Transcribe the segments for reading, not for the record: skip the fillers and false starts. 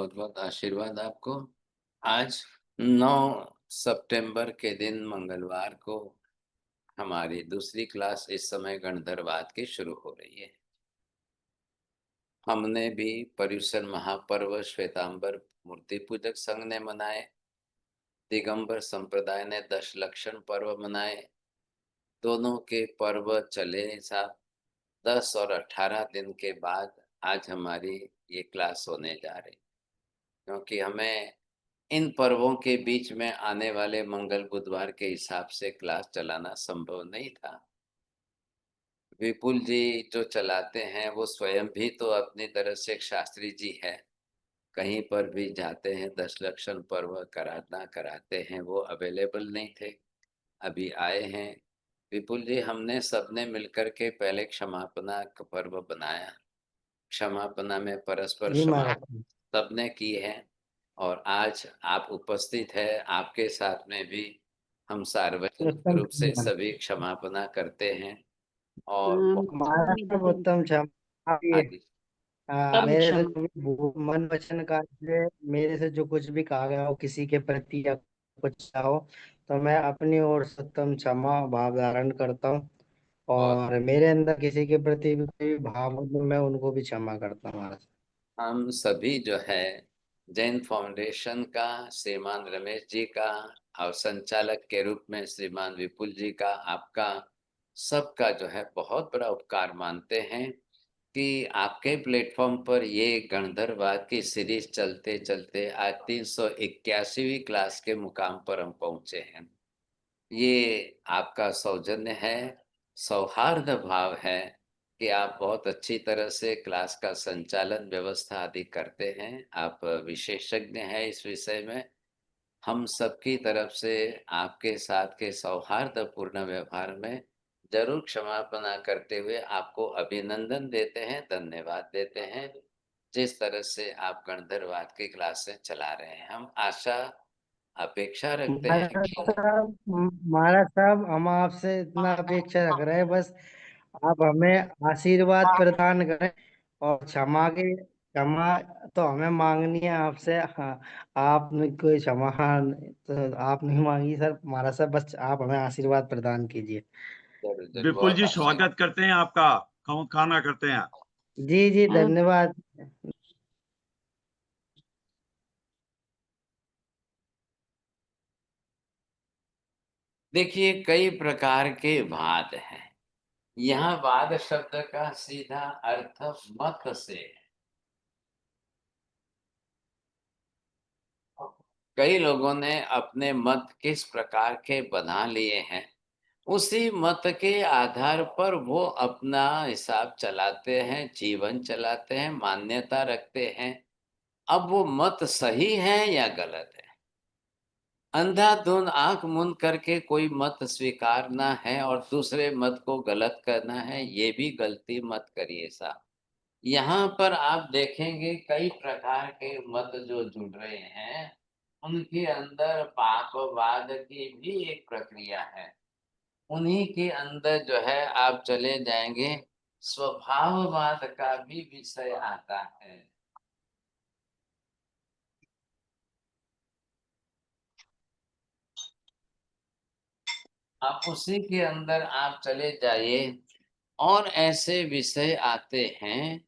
बहुत बहुत आशीर्वाद आपको। आज 9 सितंबर के दिन मंगलवार को हमारी दूसरी क्लास इस समय गणधरवाद की शुरू हो रही है। हमने भी पर्युषण महापर्व श्वेतांबर मूर्ति पूजक संघ ने मनाए, दिगंबर संप्रदाय ने दशलक्षण पर्व मनाए। दोनों के पर्व चले साहब 10 और 18 दिन के बाद आज हमारी ये क्लास होने जा रही, क्योंकि हमें इन पर्वों के बीच में आने वाले मंगल बुधवार के हिसाब से क्लास चलाना संभव नहीं था। विपुल जी जो चलाते हैं वो स्वयं भी तो अपनी तरह से एक शास्त्री जी है, कहीं पर भी जाते हैं दशलक्षण पर्व कराना कराते हैं, वो अवेलेबल नहीं थे, अभी आए हैं। विपुल जी हमने सबने मिलकर के पहले क्षमापना का पर्व बनाया, क्षमापना में परस्पर जी क्षमा महाराज। सबने की है। और आज आप उपस्थित है, आपके साथ में भी हम सार्वजनिक उत्तम रूप से क्षमा। सभी क्षमापना करते हैं। और महाराज साहब उत्तम क्षमा। हाँ जी, तम मेरे से क्षम जो भी मन वचन का मेरे से जो कुछ भी कहा गया हो किसी के प्रति या कुछ हो, तो मैं अपनी ओर से उत्तम क्षमा भाव धारण करता हूँ। और और मेरे अंदर किसी के प्रति भी कोई भाव हो तो मैं उनको भी क्षमा करता हूँ महाराज। हम सभी जो है जैन फाउंडेशन का श्रीमान रमेश जी का और संचालक के रूप में श्रीमान विपुल जी का, आपका सबका जो है बहुत बड़ा उपकार मानते हैं कि आपके प्लेटफॉर्म पर ये गणधरवाद की सीरीज चलते चलते आज 381वीं क्लास के मुकाम पर हम पहुंचे हैं। ये आपका सौजन्य है, सौहार्द भाव है कि आप बहुत अच्छी तरह से क्लास का संचालन व्यवस्था आदि करते हैं। आप विशेषज्ञ हैं इस विषय में। हम सबकी तरफ से आपके साथ के सौहार्दपूर्ण व्यवहार में जरूर क्षमापना करते हुए आपको अभिनंदन देते हैं, धन्यवाद देते हैं, जिस तरह से आप गणधरवाद की क्लासें चला रहे हैं। हम आशा अपेक्षा रखते हैं कि महाराज साहब हम आपसे इतना अपेक्षा रख रहे हैं, बस आप हमें आशीर्वाद प्रदान करें। और क्षमा तो हमें मांगनी है आपसे। हाँ, आपने कोई क्षमा तो आप नहीं मांगी सर महाराज साहब, बस आप हमें आशीर्वाद प्रदान कीजिए। जरूर जरूर विपुल बहुत जी आशीर्वाद। स्वागत करते हैं आपका। खाना करते हैं। जी जी धन्यवाद। देखिए कई प्रकार के वाद हैं। यहाँ वाद शब्द का सीधा अर्थ मत से है। कई लोगों ने अपने मत किस प्रकार के बना लिए हैं, उसी मत के आधार पर वो अपना हिसाब चलाते हैं, जीवन चलाते हैं, मान्यता रखते हैं। अब वो मत सही है या गलत है, अंधाधुंध आंख मूंद करके कोई मत स्वीकारना है और दूसरे मत को गलत करना है, ये भी गलती मत करिए साहब। यहाँ पर आप देखेंगे कई प्रकार के मत जो जुड़ रहे हैं, उनके अंदर पापवाद की भी एक प्रक्रिया है। उन्हीं के अंदर जो है आप चले जाएंगे, स्वभाववाद का भी विषय आता है। आप उसी के अंदर आप चले जाइए और ऐसे विषय आते हैं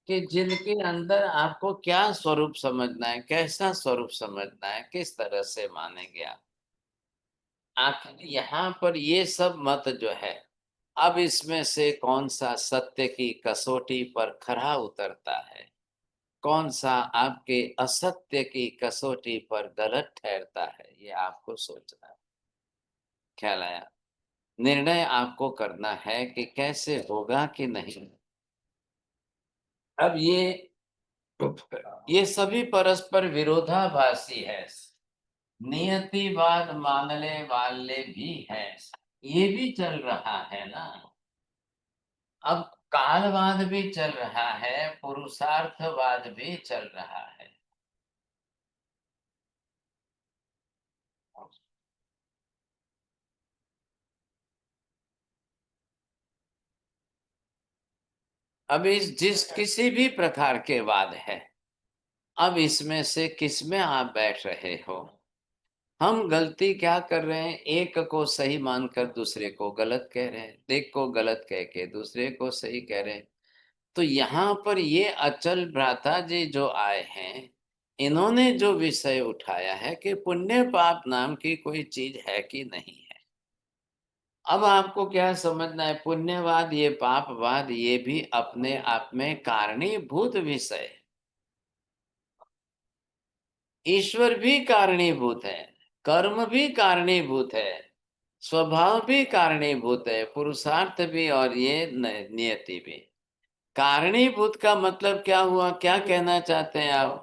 कि जिनके अंदर आपको क्या स्वरूप समझना है, कैसा स्वरूप समझना है, किस तरह से मानेंगे आप। आखिर यहाँ पर ये सब मत जो है, अब इसमें से कौन सा सत्य की कसौटी पर खरा उतरता है, कौन सा आपके असत्य की कसौटी पर गलत ठहरता है, ये आपको सोचना है। ख्याल आया? निर्णय आपको करना है कि कैसे होगा कि नहीं। अब ये सभी परस्पर विरोधाभासी है। नियतिवाद मानने वाले भी हैं, ये भी चल रहा है ना। अब कालवाद भी चल रहा है, पुरुषार्थवाद भी चल रहा है। अब इस जिस किसी भी प्रकार के वाद है, अब इसमें से किस में आप बैठ रहे हो? हम गलती क्या कर रहे हैं? एक को सही मानकर दूसरे को गलत कह रहे हैं, एक को गलत कह के दूसरे को सही कह रहे हैं। तो यहाँ पर ये अचल भ्राता जी जो आए हैं, इन्होंने जो विषय उठाया है कि पुण्य पाप नाम की कोई चीज है कि नहीं है। अब आपको क्या समझना है? पुण्यवाद, ये पापवाद, ये भी अपने आप में कारणीभूत विषय है। ईश्वर भी कारणीभूत है, कर्म भी कारणीभूत है, स्वभाव भी कारणीभूत है, पुरुषार्थ भी, और ये नियति भी। कारणीभूत का मतलब क्या हुआ? क्या कहना चाहते हैं आप?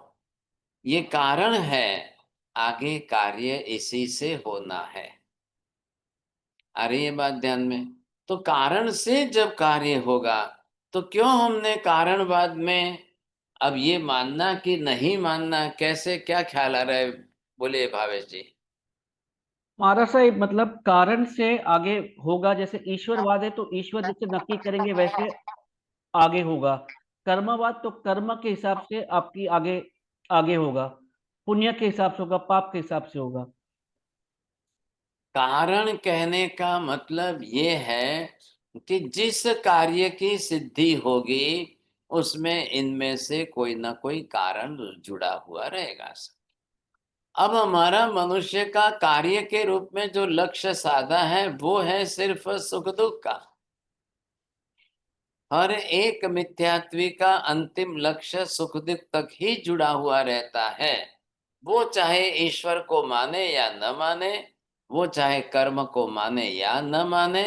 ये कारण है, आगे कार्य इसी से होना है। आ रही है बात ध्यान में? तो कारण से जब कार्य होगा, तो क्यों हमने कारणवाद में अब ये मानना कि नहीं मानना, कैसे, क्या ख्याल आ रहा है? बोलिए भावेश जी। महाराज साहब, मतलब कारण से आगे होगा। जैसे ईश्वरवाद है तो ईश्वर जैसे नक्की करेंगे वैसे आगे होगा। कर्मवाद तो कर्म के हिसाब से आपकी आगे आगे होगा, पुण्य के हिसाब से होगा, पाप के हिसाब से होगा। कारण कहने का मतलब ये है कि जिस कार्य की सिद्धि होगी, उसमें इनमें से कोई ना कोई कारण जुड़ा हुआ रहेगा। अब हमारा मनुष्य का कार्य के रूप में जो लक्ष्य साधा है, वो है सिर्फ सुख दुख का। हर एक मिथ्यात्वी का अंतिम लक्ष्य सुख दुख तक ही जुड़ा हुआ रहता है। वो चाहे ईश्वर को माने या न माने, वो चाहे कर्म को माने या न माने,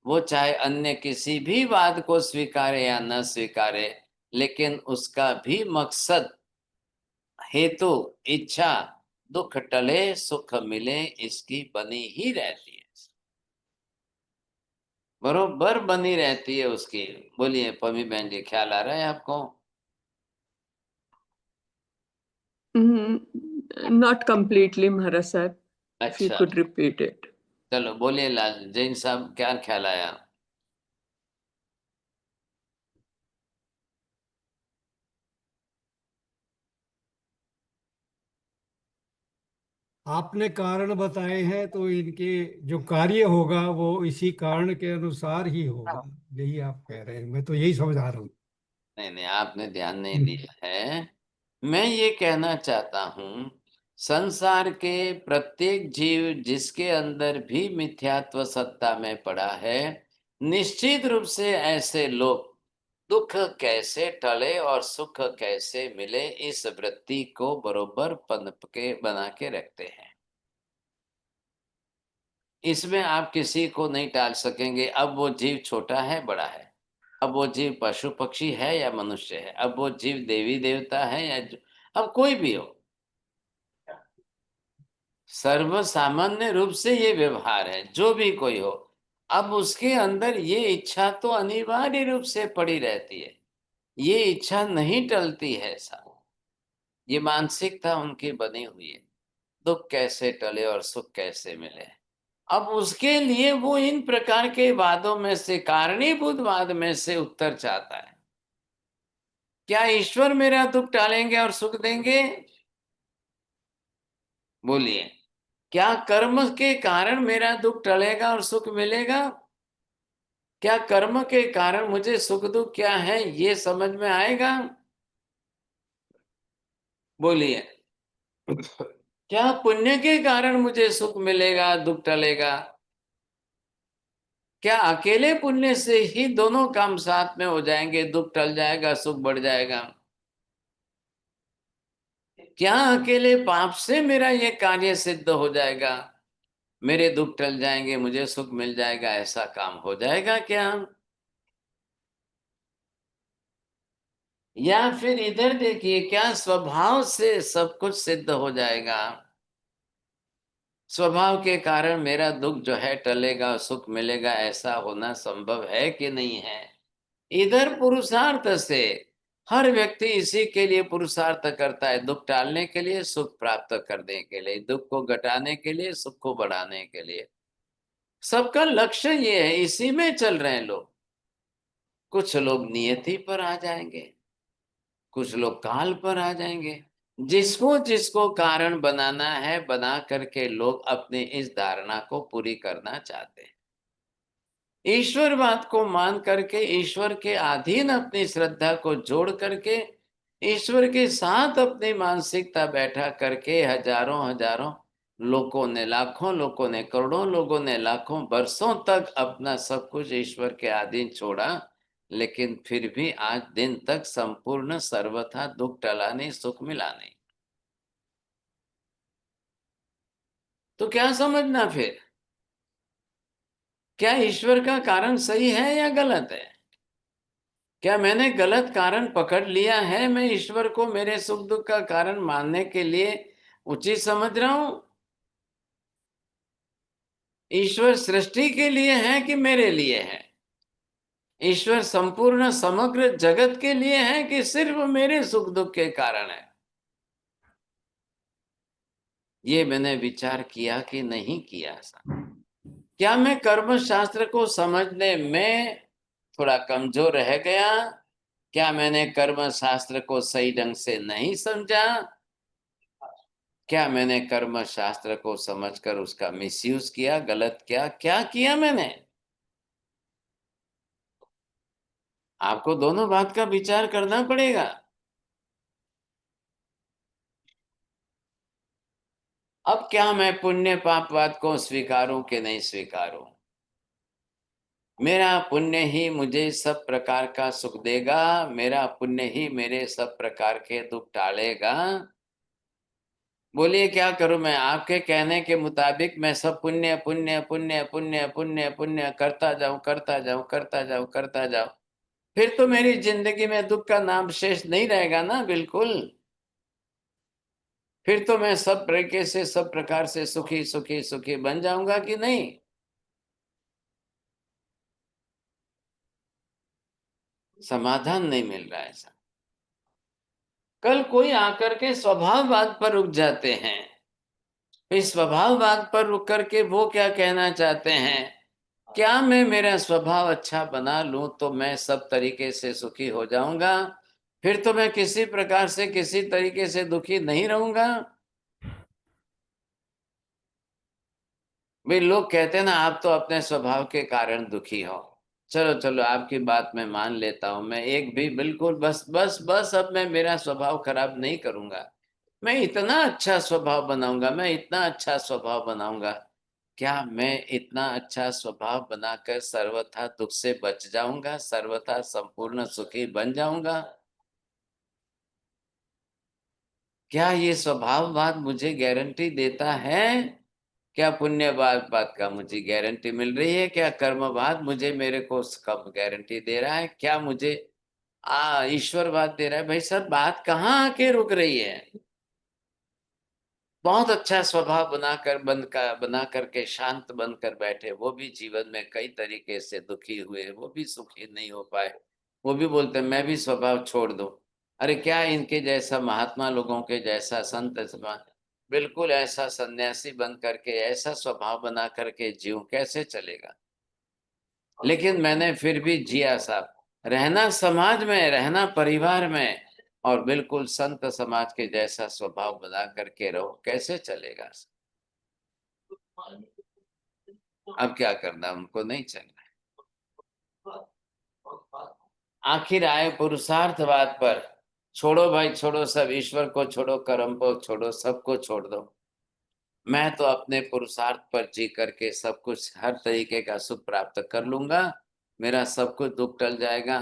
वो चाहे अन्य किसी भी वाद को स्वीकारे या न स्वीकारे, लेकिन उसका भी मकसद, हेतु, इच्छा, दुख टले सुख मिले, इसकी बनी ही रहती है, बरोबर बनी रहती है उसकी। बोलिए पमी बहन जी, ख्याल आ रहा है आपको? Not completely, Maharaj sir. If you अच्छा, could repeat it. चलो बोलिए लाल जैन साहब, क्या ख्याल आया? आपने कारण बताए हैं तो इनके जो कार्य होगा वो इसी कारण के अनुसार ही होगा, यही आप कह रहे हैं। मैं तो यही समझा रहा हूँ। नहीं नहीं, आपने ध्यान नहीं दिया है। मैं ये कहना चाहता हूं, संसार के प्रत्येक जीव जिसके अंदर भी मिथ्यात्व सत्ता में पड़ा है, निश्चित रूप से ऐसे लोग दुख कैसे टले और सुख कैसे मिले, इस वृत्ति को बरोबर पनप के बना के रखते हैं। इसमें आप किसी को नहीं टाल सकेंगे। अब वो जीव छोटा है बड़ा है, अब वो जीव पशु पक्षी है या मनुष्य है, अब वो जीव देवी देवता है या अब कोई भी हो, सर्व सामान्य रूप से ये व्यवहार है, जो भी कोई हो। अब उसके अंदर ये इच्छा तो अनिवार्य रूप से पड़ी रहती है, ये इच्छा नहीं टलती है साहब। ये मानसिकता उनकी बनी हुई है, दुख कैसे टले और सुख कैसे मिले। अब उसके लिए वो इन प्रकार के वादों में से, कारणीभूत वाद में से उत्तर चाहता है। क्या ईश्वर मेरा दुख टालेंगे और सुख देंगे? बोलिए, क्या कर्म के कारण मेरा दुख टलेगा और सुख मिलेगा? क्या कर्म के कारण मुझे सुख दुख क्या है ये समझ में आएगा? बोलिए, क्या पुण्य के कारण मुझे सुख मिलेगा, दुख टलेगा? क्या अकेले पुण्य से ही दोनों काम साथ में हो जाएंगे, दुख टल जाएगा सुख बढ़ जाएगा? क्या अकेले पाप से मेरा ये कार्य सिद्ध हो जाएगा, मेरे दुख टल जाएंगे, मुझे सुख मिल जाएगा, ऐसा काम हो जाएगा क्या? या फिर इधर देखिए, क्या स्वभाव से सब कुछ सिद्ध हो जाएगा? स्वभाव के कारण मेरा दुख जो है टलेगा, सुख मिलेगा, ऐसा होना संभव है कि नहीं है? इधर पुरुषार्थ से हर व्यक्ति इसी के लिए पुरुषार्थ करता है, दुख टालने के लिए, सुख प्राप्त करने के लिए, दुख को घटाने के लिए, सुख को बढ़ाने के लिए। सबका लक्ष्य ये है, इसी में चल रहे हैं लोग। कुछ लोग नियति पर आ जाएंगे, कुछ लोग काल पर आ जाएंगे, जिसको जिसको कारण बनाना है, बना करके लोग अपनी इस धारणा को पूरी करना चाहते हैं। ईश्वरवाद को मान करके, ईश्वर के अधीन अपनी श्रद्धा को जोड़ करके, ईश्वर के साथ अपनी मानसिकता बैठा करके हजारों हजारों लोगों ने, लाखों लोगों ने, करोड़ों लोगों ने लाखों वर्षों तक अपना सब कुछ ईश्वर के अधीन छोड़ा, लेकिन फिर भी आज दिन तक संपूर्ण सर्वथा दुख टला नहीं, सुख मिला नहीं। तो क्या समझना फिर, क्या ईश्वर का कारण सही है या गलत है? क्या मैंने गलत कारण पकड़ लिया है? मैं ईश्वर को मेरे सुख दुख का कारण मानने के लिए उचित समझ रहा हूं? ईश्वर सृष्टि के लिए है कि मेरे लिए है? ईश्वर संपूर्ण समग्र जगत के लिए है कि सिर्फ मेरे सुख दुख के कारण है? ये मैंने विचार किया कि नहीं किया? क्या मैं कर्म शास्त्र को समझने में थोड़ा कमजोर रह गया? क्या मैंने कर्म शास्त्र को सही ढंग से नहीं समझा? क्या मैंने कर्म शास्त्र को समझकर उसका मिसयूज किया, गलत किया? क्या किया मैंने? आपको दोनों बात का विचार करना पड़ेगा। अब क्या मैं पुण्य पापवाद को स्वीकारूं कि नहीं स्वीकारूं? मेरा पुण्य ही मुझे सब प्रकार का सुख देगा, मेरा पुण्य ही मेरे सब प्रकार के दुख टालेगा। बोलिए क्या करूं मैं? आपके कहने के मुताबिक मैं सब पुण्य पुण्य पुण्य पुण्य पुण्य पुण्य करता जाऊं, करता जाऊं, करता जाऊं, करता जाऊं, फिर तो मेरी जिंदगी में दुख का नाम शेष नहीं रहेगा ना। बिल्कुल, फिर तो मैं सब तरीके से, सब प्रकार से सुखी सुखी सुखी बन जाऊंगा कि नहीं? समाधान नहीं मिल रहा है ऐसा। कल कोई आकर के स्वभाववाद पर रुक जाते हैं। इस स्वभाववाद पर रुक करके वो क्या कहना चाहते हैं? क्या मैं मेरा स्वभाव अच्छा बना लूं तो मैं सब तरीके से सुखी हो जाऊंगा, फिर तो मैं किसी प्रकार से, किसी तरीके से दुखी नहीं रहूंगा? भाई लोग कहते हैं ना, आप तो अपने स्वभाव के कारण दुखी हो। चलो चलो, आपकी बात मैं मान लेता हूं। मैं एक भी बिल्कुल बस बस बस अब मैं मेरा स्वभाव खराब नहीं करूंगा। मैं इतना अच्छा स्वभाव बनाऊंगा, मैं इतना अच्छा स्वभाव बनाऊंगा। क्या मैं इतना अच्छा स्वभाव बनाकर सर्वथा दुख से बच जाऊंगा, सर्वथा संपूर्ण सुखी बन जाऊंगा? क्या ये स्वभाववाद मुझे गारंटी देता है? क्या पुण्यवाद बात का मुझे गारंटी मिल रही है? क्या कर्मवाद मुझे, मेरे को कब गारंटी दे रहा है? क्या मुझे ईश्वरवाद दे रहा है? भाई सर, बात कहाँ आके रुक रही है? बहुत अच्छा स्वभाव बना करके शांत बनकर बैठे, वो भी जीवन में कई तरीके से दुखी हुए, वो भी सुखी नहीं हो पाए। वो भी बोलते हैं मैं भी स्वभाव छोड़ दूं। अरे क्या इनके जैसा महात्मा लोगों के जैसा संत बिल्कुल ऐसा सन्यासी बन करके ऐसा स्वभाव बना करके जीव कैसे चलेगा? लेकिन मैंने फिर भी जिया साहब। रहना समाज में, रहना परिवार में, और बिल्कुल संत समाज के जैसा स्वभाव बना करके रहो, कैसे चलेगा? अब क्या करना, उनको नहीं चलना है। आखिर आए पुरुषार्थवाद पर। छोड़ो भाई छोड़ो, सब ईश्वर को छोड़ो, कर्म को छोड़ो, सबको छोड़ दो। मैं तो अपने पुरुषार्थ पर जी करके सब कुछ, हर तरीके का सुख प्राप्त कर लूंगा, मेरा सब कुछ दुख टल जाएगा।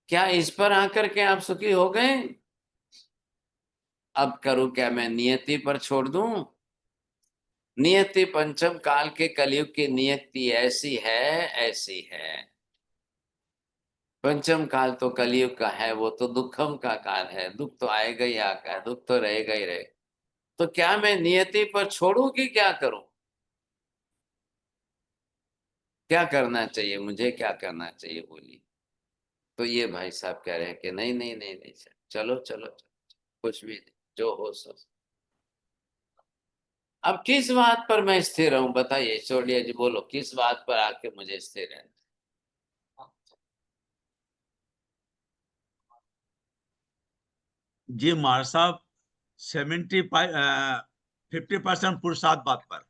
क्या इस पर आकर के आप सुखी हो गए? अब करूं क्या मैं? नियति पर छोड़ दूं? नियति पंचम काल के कलयुग की नियति ऐसी है, ऐसी है। पंचम काल तो कलयुग का है, वो तो दुखम का काल है। दुख तो आएगा ही आएगा, दुख तो रहेगा ही रहेगा। तो क्या मैं नियति पर छोड़ू कि क्या करूं? क्या करना चाहिए मुझे, क्या करना चाहिए बोलिए? तो ये भाई साहब कह रहे हैं कि नहीं नहीं नहीं नहीं सर, चलो चलो चलो, कुछ भी नहीं, जो हो सो। अब किस बात पर मैं स्थिर रहूं बताइए? छोड़िए जी, बोलो किस बात पर आके मुझे स्थिर रहना? जी महाराज साहब, 50% पुरुषार्थवाद पर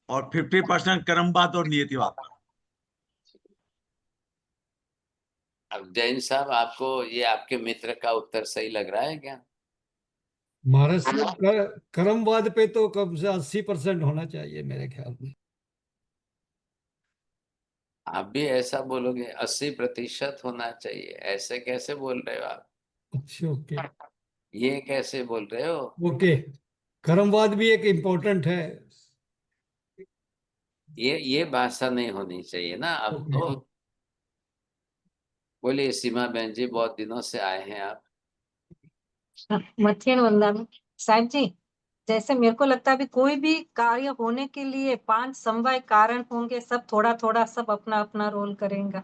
और 50% कर्मवाद और नियतिवाद पर। अब जैन साहब, आपको ये आपके मित्र का उत्तर सही लग रहा है क्या? महाराज साहब कर्मवाद पे तो कम से 80% होना चाहिए मेरे ख्याल में। आप भी ऐसा बोलोगे 80% होना चाहिए? ऐसे कैसे बोल रहे हो आप? अच्छा, ओके ये कैसे बोल रहे हो? ओके। कर्मवाद भी एक इम्पोर्टेंट है। ये भाषा नहीं होनी चाहिए ना अब ओके। तो। बोलिए सीमा बहन जी, बहुत दिनों से आए हैं आप। मथियन वंदना साहब जी, जैसे मेरे को लगता है अभी कोई भी कार्य होने के लिए 5 समवाय कारण होंगे, सब थोड़ा थोड़ा सब अपना अपना रोल करेंगे।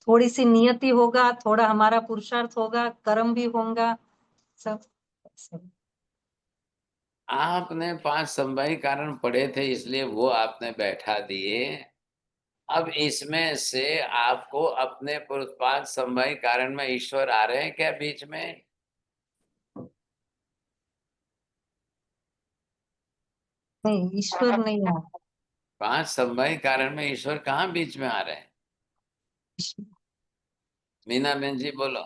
थोड़ी सी नियति होगा, थोड़ा हमारा पुरुषार्थ होगा, कर्म भी होगा, सब। आपने 5 समवायी कारण पढ़े थे इसलिए वो आपने बैठा दिए। अब इसमें से आपको अपने 5 समवायी कारण में ईश्वर आ रहे हैं क्या बीच में? नहीं, ईश्वर नहीं है। 5 समवायी कारण में ईश्वर कहाँ बीच में आ रहे हैं? मीना बहन जी बोलो।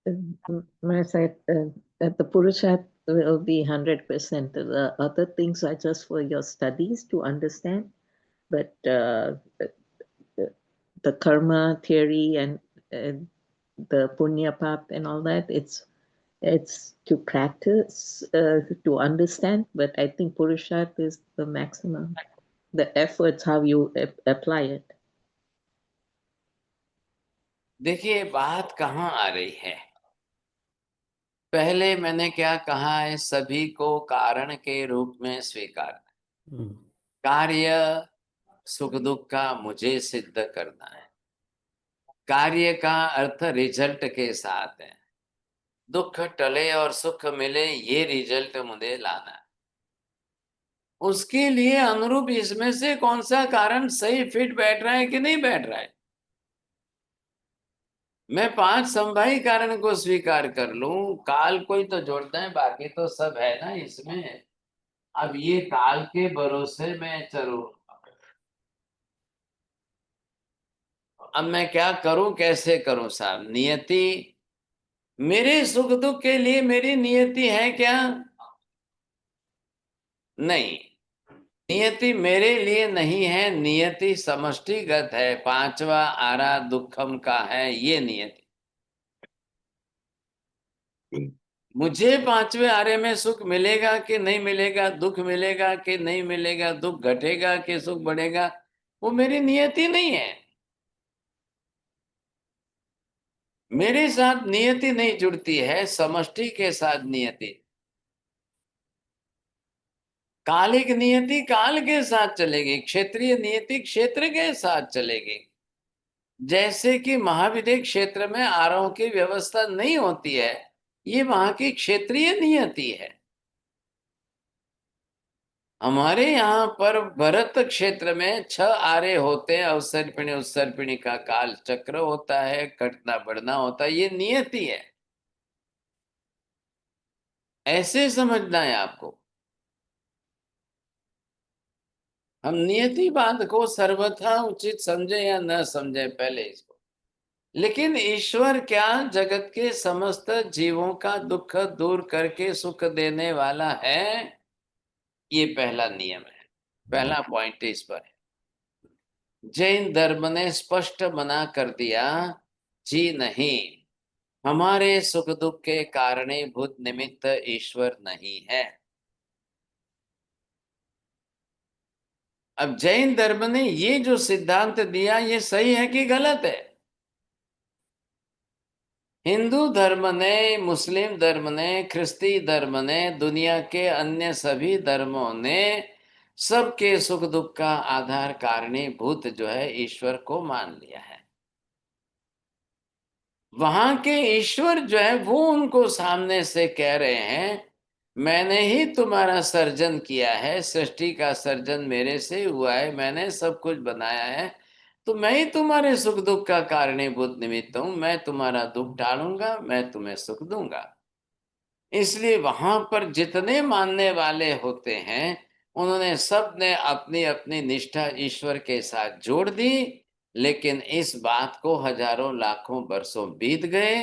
I said that the Purusharth will be 100%. The other things are just for your studies to understand. But the karma theory and the punya pap and all that, it's to practice, to understand. But I think Purusharth is the maximum. The efforts, how you apply it. देखिए बात कहाँ आ रही है। पहले मैंने क्या कहा है, सभी को कारण के रूप में स्वीकार। कार्य सुख दुख का मुझे सिद्ध करना है। कार्य का अर्थ रिजल्ट के साथ है। दुख टले और सुख मिले, ये रिजल्ट मुझे लाना है। उसके लिए अनुरूप इसमें से कौन सा कारण सही फिट बैठ रहा है कि नहीं बैठ रहा है। मैं 5 समवायी कारण को स्वीकार कर लूं, काल को ही तो जोड़ता है, बाकी तो सब है ना इसमें। अब ये काल के भरोसे मैं चलूं, अब मैं क्या करूं, कैसे करूं साहब? नियति मेरे सुख दुख के लिए मेरी नियति है क्या? नहीं, नियति मेरे लिए नहीं है। नियति समष्टिगत है, 5वां आरा दुखम का है ये नियति। मुझे 5वें आरे में सुख मिलेगा कि नहीं मिलेगा, दुख मिलेगा कि नहीं मिलेगा, दुख घटेगा कि सुख बढ़ेगा, वो मेरी नियति नहीं है। मेरे साथ नियति नहीं जुड़ती है, समष्टि के साथ नियति। कालिक नियति काल के साथ चलेगी, क्षेत्रीय नियति क्षेत्र के साथ चलेगी। जैसे कि महाविद्य क्षेत्र में आरोह की व्यवस्था नहीं होती है, ये वहां की क्षेत्रीय नियति है। हमारे यहाँ पर भरत क्षेत्र में 6 आरे होते हैं। अवसर्पिणी उत्सर्पिणी का काल चक्र होता है, घटना बढ़ना होता है, ये नियति है। ऐसे समझना है आपको। हम नियति बात को सर्वथा उचित समझे या न समझे पहले इसको, लेकिन ईश्वर क्या जगत के समस्त जीवों का दुख दूर करके सुख देने वाला है, ये पहला नियम है, पहला पॉइंट इस पर है। जैन धर्म ने स्पष्ट मना कर दिया, जी नहीं, हमारे सुख दुख के कारणीभूत निमित्त ईश्वर नहीं है। अब जैन धर्म ने ये जो सिद्धांत दिया, ये सही है कि गलत है? हिंदू धर्म ने, मुस्लिम धर्म ने, ख्रिस्ती धर्म ने, दुनिया के अन्य सभी धर्मों ने सबके सुख दुख का आधार कारणीभूत जो है ईश्वर को मान लिया है। वहां के ईश्वर जो है वो उनको सामने से कह रहे हैं, मैंने ही तुम्हारा सर्जन किया है, सृष्टि का सर्जन मेरे से हुआ है, मैंने सब कुछ बनाया है, तो मैं ही तुम्हारे सुख दुख का कारणीभूत निमित्त हूं, मैं तुम्हारा दुख टालूंगा, मैं तुम्हें सुख दूंगा। इसलिए वहां पर जितने मानने वाले होते हैं, उन्होंने सब ने अपनी अपनी निष्ठा ईश्वर के साथ जोड़ दी, लेकिन इस बात को हजारों लाखों वर्षों बीत गए,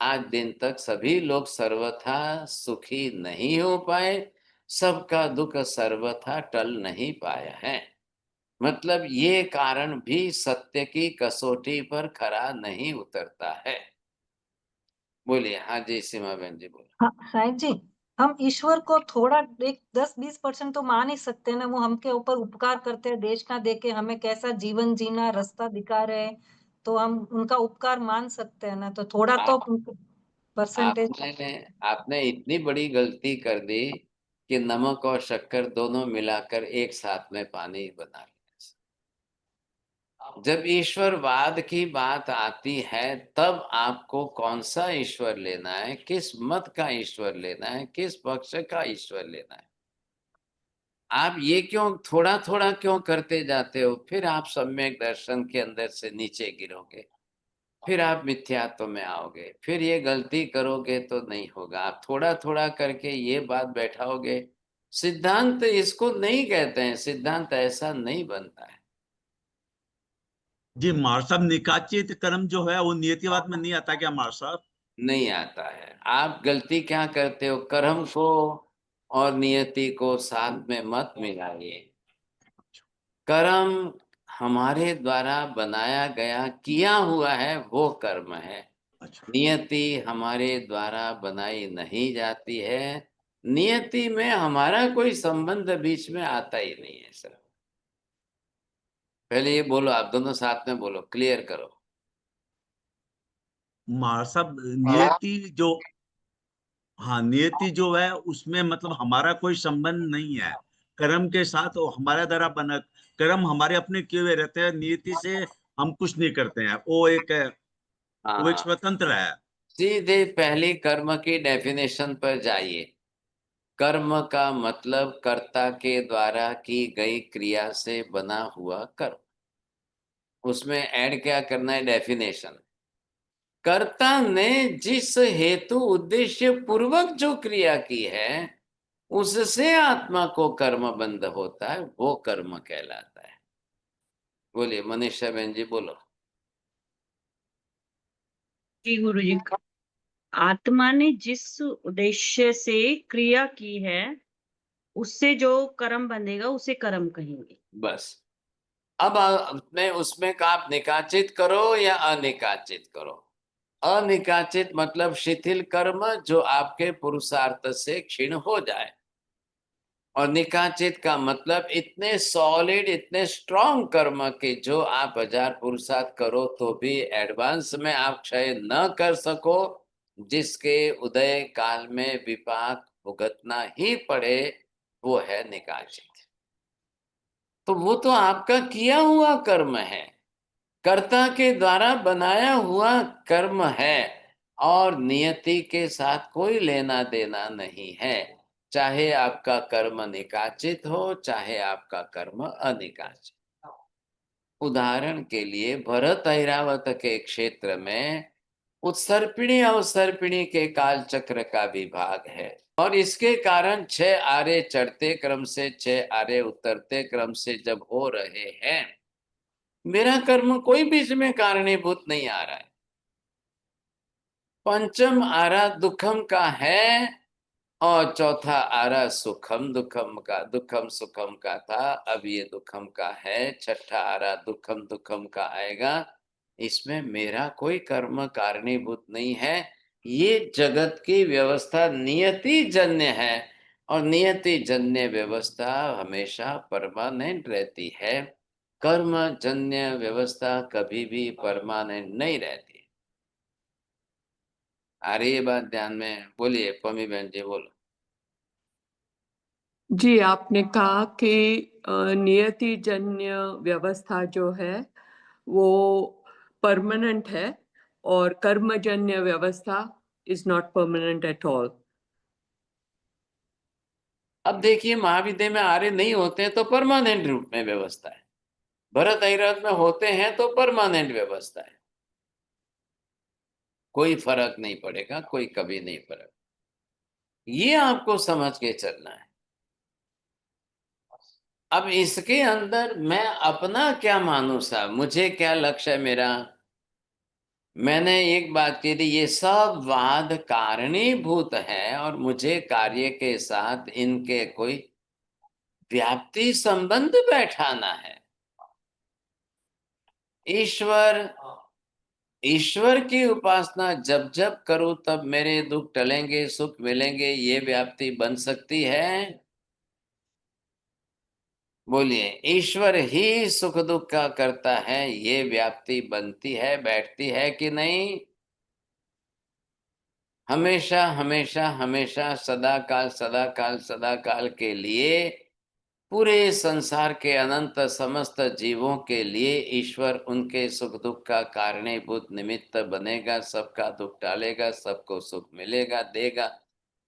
आज दिन तक सभी लोग सर्वथा सुखी नहीं हो पाए, सबका दुख सर्वथा टल नहीं पाया है। मतलब ये कारण भी सत्य की कसौटी पर खरा नहीं उतरता है। बोलिए। हाँ जी, सीमा बहन जी बोलो। हाँ साहिब जी, हम ईश्वर को थोड़ा एक 10-20% तो मान ही सकते हैं ना। वो हमके ऊपर उपकार करते हैं, देश ना देके हमें कैसा जीवन जीना रास्ता दिखा रहे हैं, तो हम उनका उपकार मान सकते हैं ना। तो थोड़ा तो परसेंटेज। आपने इतनी बड़ी गलती कर दी कि नमक और शक्कर दोनों मिलाकर एक साथ में पानी बना लिया। जब ईश्वरवाद की बात आती है, तब आपको कौन सा ईश्वर लेना है, किस मत का ईश्वर लेना है, किस पक्ष का ईश्वर लेना है। आप ये क्यों थोड़ा थोड़ा क्यों करते जाते हो? फिर आप सम्यक दर्शन के अंदर से नीचे गिरोगे, फिर आप मिथ्यात्व में आओगे, फिर ये गलती करोगे तो नहीं होगा। आप थोड़ा थोड़ा करके ये बात बैठाओगे। सिद्धांत इसको नहीं कहते हैं, सिद्धांत ऐसा नहीं बनता है। जी महाराज साहब, निकाचित कर्म जो है वो नियतिवाद में नहीं आता क्या महाराज साहब? नहीं आता है। आप गलती क्या करते हो, कर्म को और नियति को साथ में मत मिलाइए। कर्म हमारे द्वारा बनाया गया किया हुआ है, वो कर्म है। अच्छा। नियति हमारे द्वारा बनाई नहीं जाती है। नियति में हमारा कोई संबंध बीच में आता ही नहीं है सर। पहले ये बोलो, आप दोनों साथ में बोलो, क्लियर करो। महाराज साहब, नियति जो, हाँ नियति जो है उसमें मतलब हमारा कोई संबंध नहीं है कर्म के साथ। वो हमारे द्वारा बना कर्म हमारे अपने किए हुए रहते हैं, नियति से हम कुछ नहीं करते हैं। वो एक हाँ, स्वतंत्र है। सीधे पहली कर्म की डेफिनेशन पर जाइए। कर्म का मतलब कर्ता के द्वारा की गई क्रिया से बना हुआ कर्म। उसमें ऐड क्या करना है? डेफिनेशन। कर्ता ने जिस हेतु उद्देश्य पूर्वक जो क्रिया की है, उससे आत्मा को कर्म बंध होता है, वो कर्म कहलाता है। बोलिए मनीषा बहन जी, बोलो। जी गुरु जी, आत्मा ने जिस उद्देश्य से क्रिया की है, उससे जो कर्म बंधेगा उसे कर्म कहेंगे। बस। अब मैं उसमें का आप निकाचित करो या अनिकाचित करो। अनिकाचित मतलब शिथिल कर्म जो आपके पुरुषार्थ से क्षीण हो जाए, और निकाचित का मतलब इतने सॉलिड, इतने स्ट्रॉन्ग कर्म के जो आप 1000 पुरुषार्थ करो तो भी एडवांस में आप क्षय न कर सको, जिसके उदय काल में विपाक भुगतना ही पड़े, वो है निकाचित। तो वो तो आपका किया हुआ कर्म है, कर्ता के द्वारा बनाया हुआ कर्म है, और नियति के साथ कोई लेना देना नहीं है। चाहे आपका कर्म निकाचित हो, चाहे आपका कर्म अनिकाचित। उदाहरण के लिए भरत ऐरावत के क्षेत्र में उत्सर्पिणी अवसर्पिणी के काल चक्र का विभाग है, और इसके कारण 6 आरे चढ़ते क्रम से 6 आरे उतरते क्रम से जब हो रहे हैं, मेरा कर्म कोई बीच में कारणीभूत नहीं आ रहा है। पंचम आरा दुखम का है, और चौथा आरा सुखम दुखम सुखम का था, अब ये दुखम का है। छठा आरा दुखम दुखम का आएगा। इसमें मेरा कोई कर्म कारणीभूत नहीं है। ये जगत की व्यवस्था नियति जन्य है, और नियति जन्य व्यवस्था हमेशा परमानेंट रहती है। कर्म जन्य व्यवस्था कभी भी परमानेंट नहीं रहती। आ रही है बात ध्यान में? बोलिए पमी बहन जी, बोलो। जी, आपने कहा कि नियति जन्य व्यवस्था जो है वो परमानेंट है, और कर्मजन्य व्यवस्था is not permanent at all. अब देखिए, महाविद्या में आर्य नहीं होते हैं तो परमानेंट रूप में व्यवस्था है। भरत ऐरावत में होते हैं तो परमानेंट व्यवस्था है, कोई फर्क नहीं पड़ेगा, कोई कभी नहीं फर्क। ये आपको समझ के चलना है। अब इसके अंदर मैं अपना क्या मानूं साहब, मुझे क्या लक्ष्य है मेरा। मैंने एक बात की थी, ये सब वाद कारणीभूत है और मुझे कार्य के साथ इनके कोई व्याप्ति संबंध बैठाना है। ईश्वर की उपासना जब जब करूं तब मेरे दुख टलेंगे, सुख मिलेंगे, ये व्याप्ति बन सकती है? बोलिए, ईश्वर ही सुख दुख का करता है, ये व्याप्ति बनती है, बैठती है कि नहीं? हमेशा हमेशा हमेशा सदा काल सदा काल सदा काल के लिए, पूरे संसार के अनंत समस्त जीवों के लिए ईश्वर उनके सुख दुख का कारणीभूत निमित्त बनेगा, सबका दुख टालेगा, सबको सुख मिलेगा, देगा।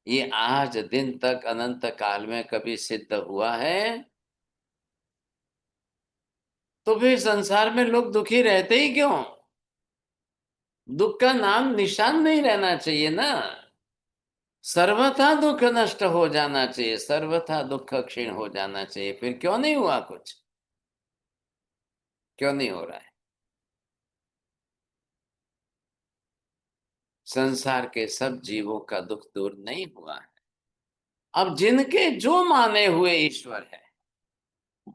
ये आज दिन तक अनंत काल में कभी सिद्ध हुआ है? तो फिर संसार में लोग दुखी रहते ही क्यों? दुख का नाम निशान नहीं रहना चाहिए ना। सर्वथा दुख नष्ट हो जाना चाहिए, सर्वथा दुख क्षीण हो जाना चाहिए। फिर क्यों नहीं हुआ कुछ? क्यों नहीं हो रहा है? संसार के सब जीवों का दुख दूर नहीं हुआ है। अब जिनके जो माने हुए ईश्वर है,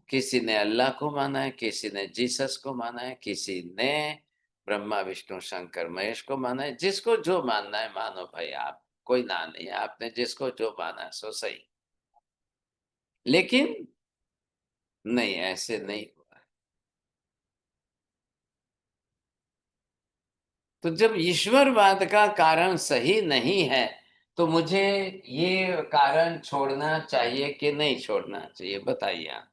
किसी ने अल्लाह को माना है, किसी ने जीसस को माना है, किसी ने ब्रह्मा विष्णु शंकर महेश को माना है। जिसको जो मानना है मानो भाई, आप कोई ना नहीं है, आपने जिसको जो माना है सो सही। लेकिन नहीं, ऐसे नहीं हुआ। तो जब ईश्वरवाद का कारण सही नहीं है तो मुझे ये कारण छोड़ना चाहिए कि नहीं छोड़ना चाहिए, बताइए आप।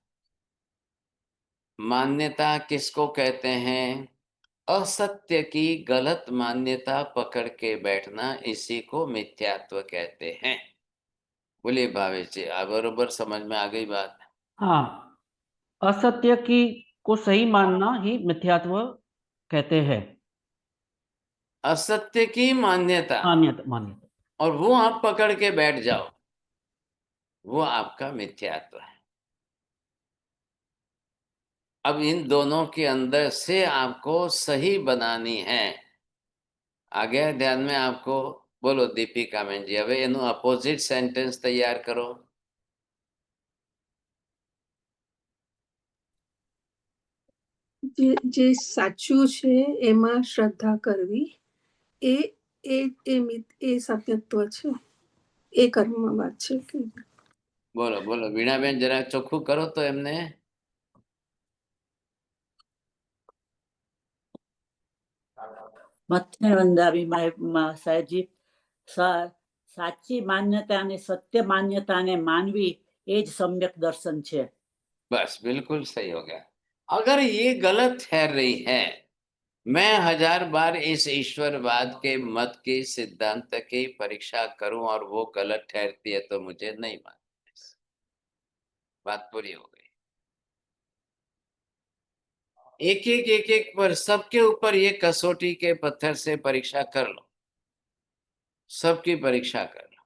मान्यता किसको कहते हैं? असत्य की गलत मान्यता पकड़ के बैठना, इसी को मिथ्यात्व कहते हैं। बोलिए भावेश जी, आप बरोबर समझ में आ गई बात? हाँ, असत्य की को सही मानना ही मिथ्यात्व कहते हैं। असत्य की मान्यता मान्यता और वो आप पकड़ के बैठ जाओ, वो आपका मिथ्यात्व है। अब इन दोनों के अंदर से आपको सही बनानी है। आ गया ध्यान में आपको? बोलो दीपिका बहन जी, હવે એનું अपोजिट सेंटेंस तैयार करो। જે સાચું છે એમાં શ્રદ્ધા કરવી, એ એ એ એ સત્યત્વ છે, એ કર્મવાદ છે. બોલો બોલો વીણાબેન, જરા ચોખ્ખું કરો તો એમને। મથને વંદાવી સાહેબજી, સાચી માન્યતા અને સત્ય માન્યતાને માનવી એ જ સમ્યક દર્શન છે। बस बिल्कुल सही हो गया। अगर ये गलत ठहर रही है, मैं 1000 बार इस ईश्वरवाद के मत की सिद्धांत की परीक्षा करूं और वो गलत ठहरती है तो मुझे नहीं मानना। बात पूरी हो गई। एक एक पर सबके ऊपर ये कसौटी के पत्थर से परीक्षा कर लो, सबकी परीक्षा कर लो।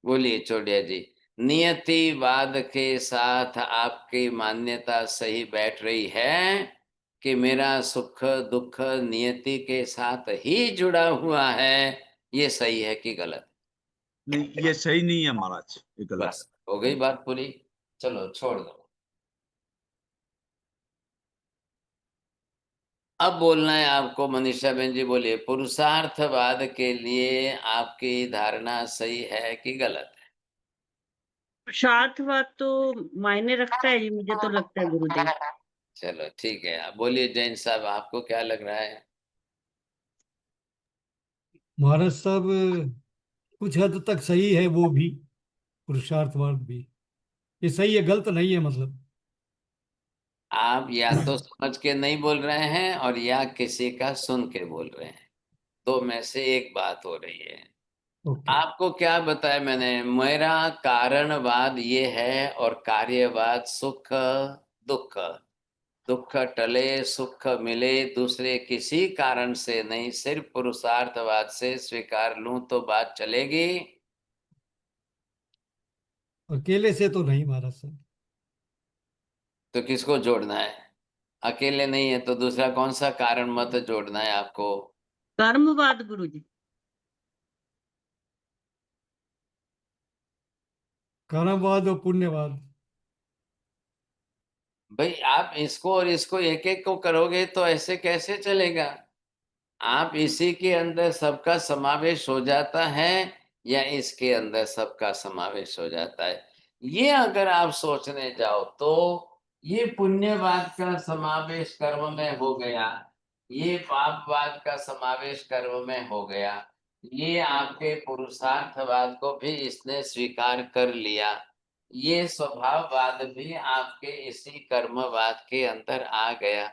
बोलिए चोडिया जी, नियतिवाद के साथ आपकी मान्यता सही बैठ रही है कि मेरा सुख दुख नियति के साथ ही जुड़ा हुआ है? ये सही है कि गलत? नहीं, ये सही नहीं है महाराज, ये गलत। बस हो गई बात पूरी, चलो छोड़ दो। अब बोलना है आपको। मनीषा बहन जी बोलिए, पुरुषार्थवाद के लिए आपकी धारणा सही है कि गलत है? पुरुषार्थवाद तो मायने रखता है जी, मुझे तो लगता है गुरुदेव। चलो ठीक है, आप बोलिए जैन साहब, आपको क्या लग रहा है? महाराज साहब, कुछ हद तक सही है वो भी, पुरुषार्थवाद भी। ये सही है, गलत नहीं है मतलब। आप या तो समझ के नहीं बोल रहे हैं और या किसी का सुन के बोल रहे हैं, दो में से एक बात हो रही है। ओके। आपको क्या बताया मैंने? मेरा कारणवाद ये है और कार्यवाद सुख दुख। दुख टले सुख मिले दूसरे किसी कारण से नहीं, सिर्फ पुरुषार्थवाद से स्वीकार लूं तो बात चलेगी। अकेले से तो नहीं महाराज साहब। तो किसको जोड़ना है? अकेले नहीं है तो दूसरा कौन सा कारण मत जोड़ना है आपको? कर्मवाद गुरुजी। कर्मवाद और पुण्यवाद। भाई आप इसको और इसको एक एक को करोगे तो ऐसे कैसे चलेगा? आप इसी के अंदर सबका समावेश हो जाता है या इसके अंदर सबका समावेश हो जाता है? ये अगर आप सोचने जाओ तो ये पुण्यवाद का समावेश कर्म में हो गया, ये पापवाद का समावेश कर्म में हो गया, ये आपके पुरुषार्थवाद को भी इसने स्वीकार कर लिया, ये स्वभाववाद भी आपके इसी कर्मवाद के अंदर आ गया।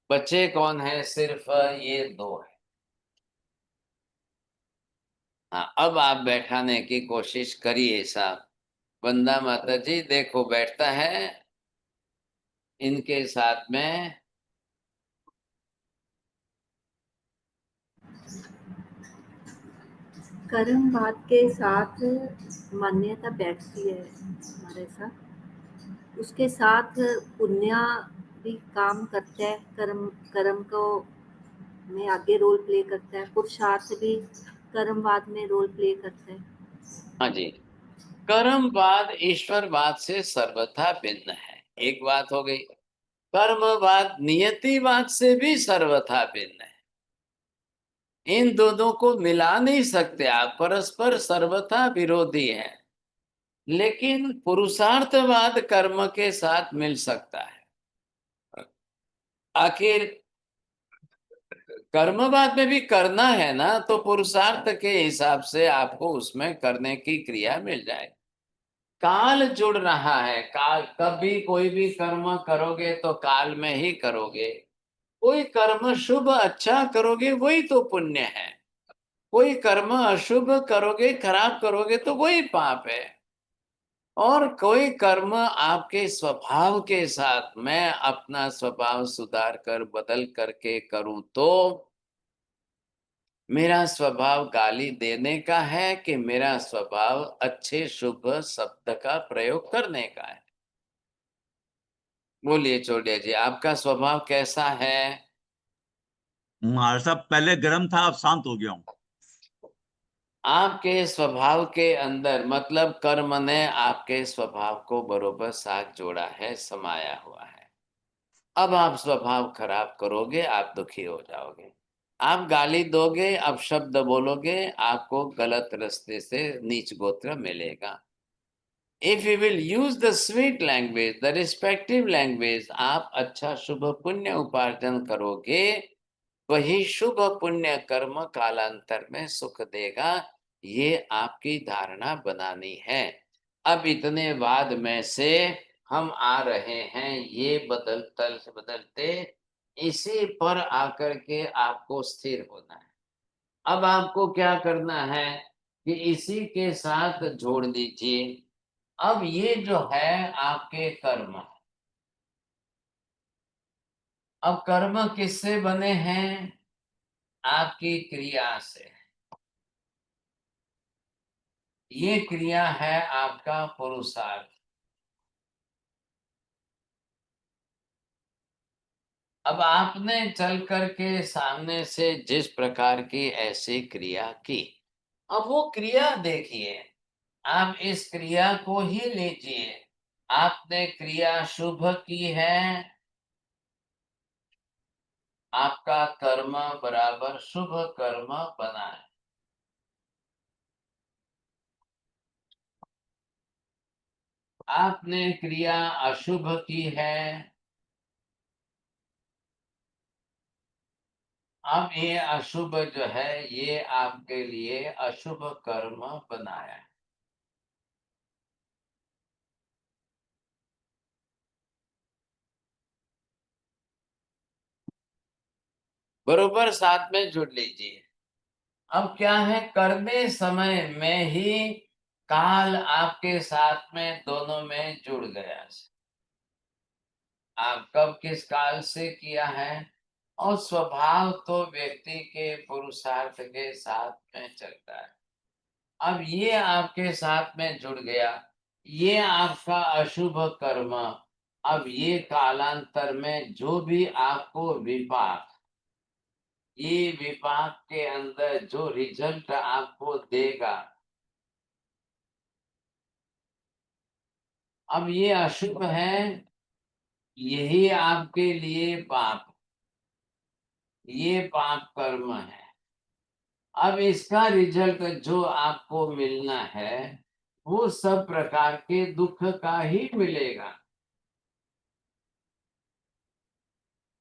बचे कौन है? सिर्फ ये दो है। हाँ, अब आप बैठाने की कोशिश करिए साहब। वंदा माता जी देखो बैठता है इनके साथ में। कर्मवाद के साथ मान्यता बैठती है हमारे साथ, उसके साथ पुण्य भी काम करता है, कर्म को में आगे रोल प्ले करता है, पुरुषार्थ भी कर्मवाद में रोल प्ले करता है। हाँ जी, कर्मवाद ईश्वरवाद से सर्वथा भिन्न है, एक बात हो गई। कर्मवाद नियतिवाद से भी सर्वथा भिन्न है। इन दोनों को मिला नहीं सकते आप, परस्पर सर्वथा विरोधी है। लेकिन पुरुषार्थवाद कर्म के साथ मिल सकता है। आखिर कर्मवाद में भी करना है ना, तो पुरुषार्थ के हिसाब से आपको उसमें करने की क्रिया मिल जाए। काल जुड़ रहा है, काल कभी कोई भी कर्म करोगे तो काल में ही करोगे। कोई कर्म शुभ अच्छा करोगे वही तो पुण्य है, कोई कर्म अशुभ करोगे खराब करोगे तो वही पाप है। और कोई कर्म आपके स्वभाव के साथ, मैं अपना स्वभाव सुधार कर बदल करके करूं तो मेरा स्वभाव गाली देने का है कि मेरा स्वभाव अच्छे शुभ शब्द का प्रयोग करने का है? बोलिए चोटिया जी, आपका स्वभाव कैसा है? महाराज साहब पहले गर्म था, अब शांत हो गया हूँ। आपके स्वभाव के अंदर मतलब कर्म ने आपके स्वभाव को बरोबर साथ जोड़ा है, समाया हुआ है। अब आप स्वभाव खराब करोगे, आप दुखी हो जाओगे। आप गाली दोगे, अब शब्द बोलोगे, आपको गलत रास्ते से नीच गोत्र मिलेगा। If you will use the sweet language, the respective language, आप अच्छा शुभ पुण्य उपार्जन करोगे, वही शुभ पुण्य कर्म कालांतर में सुख देगा। ये आपकी धारणा बनानी है। अब इतने बाद में से हम आ रहे हैं, ये बदलते इसी पर आकर के आपको स्थिर होना है। अब आपको क्या करना है कि इसी के साथ जोड़ दीजिए। अब ये जो है आपके कर्म, अब कर्म किससे बने हैं? आपकी क्रिया से। ये क्रिया है आपका पुरुषार्थ। अब आपने चल करके सामने से जिस प्रकार की ऐसी क्रिया की, अब वो क्रिया देखिए, आप इस क्रिया को ही लीजिए। आपने क्रिया शुभ की है, आपका कर्म बराबर शुभ कर्म बना है। आपने क्रिया अशुभ की है, अब ये अशुभ जो है ये आपके लिए अशुभ कर्म बनाया है। बरोबर साथ में जुड़ लीजिए। अब क्या है, करने समय में ही काल आपके साथ में दोनों में जुड़ गया। आप कब किस काल से किया है, और स्वभाव तो व्यक्ति के पुरुषार्थ के साथ में चलता है। अब ये आपके साथ में जुड़ गया, ये आपका अशुभ कर्म। अब ये कालांतर में जो भी आपको विपाक, ये विपाक के अंदर जो रिजल्ट आपको देगा, अब ये अशुभ है, यही आपके लिए पाप, ये पाप कर्म है। अब इसका रिजल्ट जो आपको मिलना है वो सब प्रकार के दुख का ही मिलेगा।